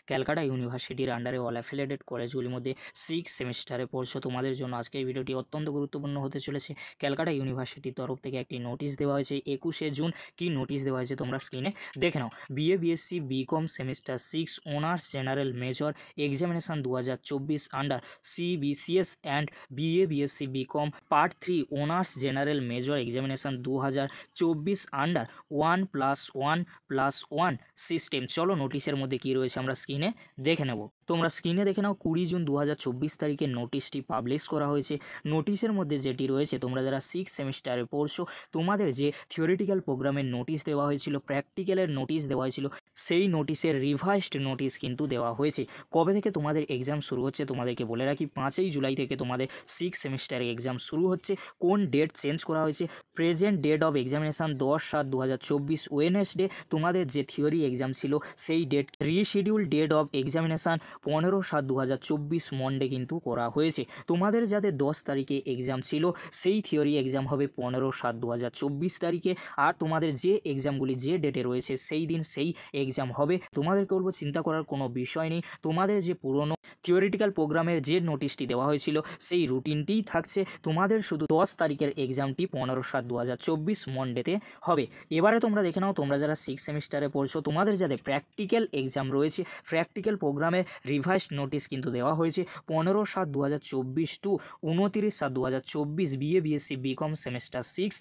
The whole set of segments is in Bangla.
ক্যালকাটা ইউনিভার্সিটির আন্ডারে অল অ্যাফিলিয়েটেড কলেজগুলির মধ্যে 6 সেমিস্টারে পড়ছো তোমাদের জন্য আজকের ভিডিওটি অত্যন্ত গুরুত্বপূর্ণ হতে চলেছে। ক্যালকাটা ইউনিভার্সিটির তরফ থেকে একটি নোটিশ দেওয়া হয়েছে 21শে জুন। কি নোটিশ দেওয়া হয়েছে তোমরা স্ক্রিনে দেখে নাও। BA BSc BCom semester 6 honours general major examination 2024 under CBCS and BA BSc BCom part 3 honours general major examination 2024 under 1+1+1 system. চলো নোটিশের মধ্যে কি রয়েছে আমরা স্ক্রিনে দেখে নেব। তোমরা স্ক্রিনে দেখে নাও 20 জুন 2024 তারিখে নোটিশটি পাবলিশ করা হয়েছে। নোটিশের মধ্যে যেটি রয়েছে, তোমরা যারা 6 সেমিস্টারে পড়ছো তোমাদের যে থিওরিটিক্যাল প্রোগ্রামের নোটিশ দেওয়া হয়েছিল, প্র্যাকটিক্যালের নোটিশ দেওয়া হয়েছিল, সেই নোটিশের রিভাইসড নোটিশ কিন্তু দেওয়া হয়েছে। কবে থেকে তোমাদের এক্সাম শুরু হচ্ছে তোমাদেরকে বলে রাখি, 5ই জুলাই থেকে তোমাদের 6 সেমিস্টারের এক্সাম শুরু হচ্ছে। কোন ডেট চেঞ্জ করা হয়েছে? Present date of examination 10/7/2024 Wednesday. তোমাদের যে থিওরি এক্সাম ছিল সেই date reschedule date of examination 15/7/2024 Monday কিন্তু করা হয়েছে। তোমাদের যাদের 10 তারিখে এক্সাম ছিল সেই থিওরি এক্সাম হবে 15/7/2024 তারিখে। আর তোমাদের যে এক্সামগুলি যে ডেটে রয়েছে সেই দিন সেই এক্সাম হবে। তোমাদেরকে বলবো চিন্তা করার কোনো বিষয় নেই। তোমাদের যে পুরনো থিওরিটিক্যাল প্রোগ্রামের যে নোটিশটি দেওয়া হয়েছিল সেই রুটিনটিই থাকছে। তোমাদের শুধু 10 তারিখের এক্সামটি 15/7/2024 মন্ডেতে হবে। এবারে তোমরা দেখে নাও, তোমরা যারা 6 সেমিস্টারে পড়ছো তোমাদের যাদের প্র্যাকটিক্যাল এক্সাম রয়েছে, প্র্যাকটিক্যাল প্রোগ্রামে রিভাইসড নোটিশ কিন্তু দেওয়া হয়েছে 15/7/2024 to 29/7/2024 BA BSc BCom semester 6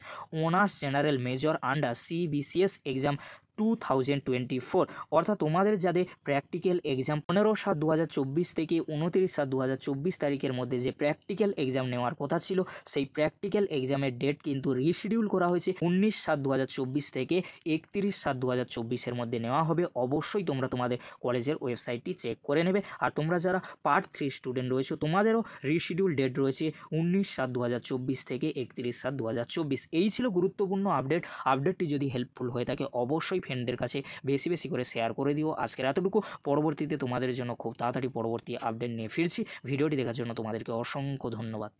honours general major under CBCS exam 2024। অর্থাৎ তোমাদের যাদের প্র্যাকটিক্যাল এক্সাম 15/7/2024 থেকে 29/7/2024 তারিখের মধ্যে যে প্র্যাকটিক্যাল এক্সাম নেওয়ার কথা ছিল সেই প্র্যাকটিক্যাল এক্সামের ডেট কিন্তু রিশিডিউল করা হয়েছে 19/7/2024 থেকে 31/7/2024 মধ্যে নেওয়া হবে। অবশ্যই তোমরা তোমাদের কলেজের ওয়েবসাইটটি চেক করে নেবে। আর তোমরা যারা পার্ট 3 স্টুডেন্ট রয়েছে তোমাদেরও রিশিডিউল ডেট রয়েছে 19/7/2024 থেকে 31/7/2024। এই ছিল গুরুত্বপূর্ণ আপডেটটি যদি হেল্পফুল হয়ে থাকে অবশ্যই ফ্রেন্ডদের কাছে বেশি বেশি করে শেয়ার করে দিও। আজকের এতটুকু। পরবর্তীতে তোমাদের জন্য খুব তাড়াতাড়ি পরবর্তী আপডেট নিয়ে ফিরছি। ভিডিওটি দেখার জন্য তোমাদেরকে অসংখ্য ধন্যবাদ।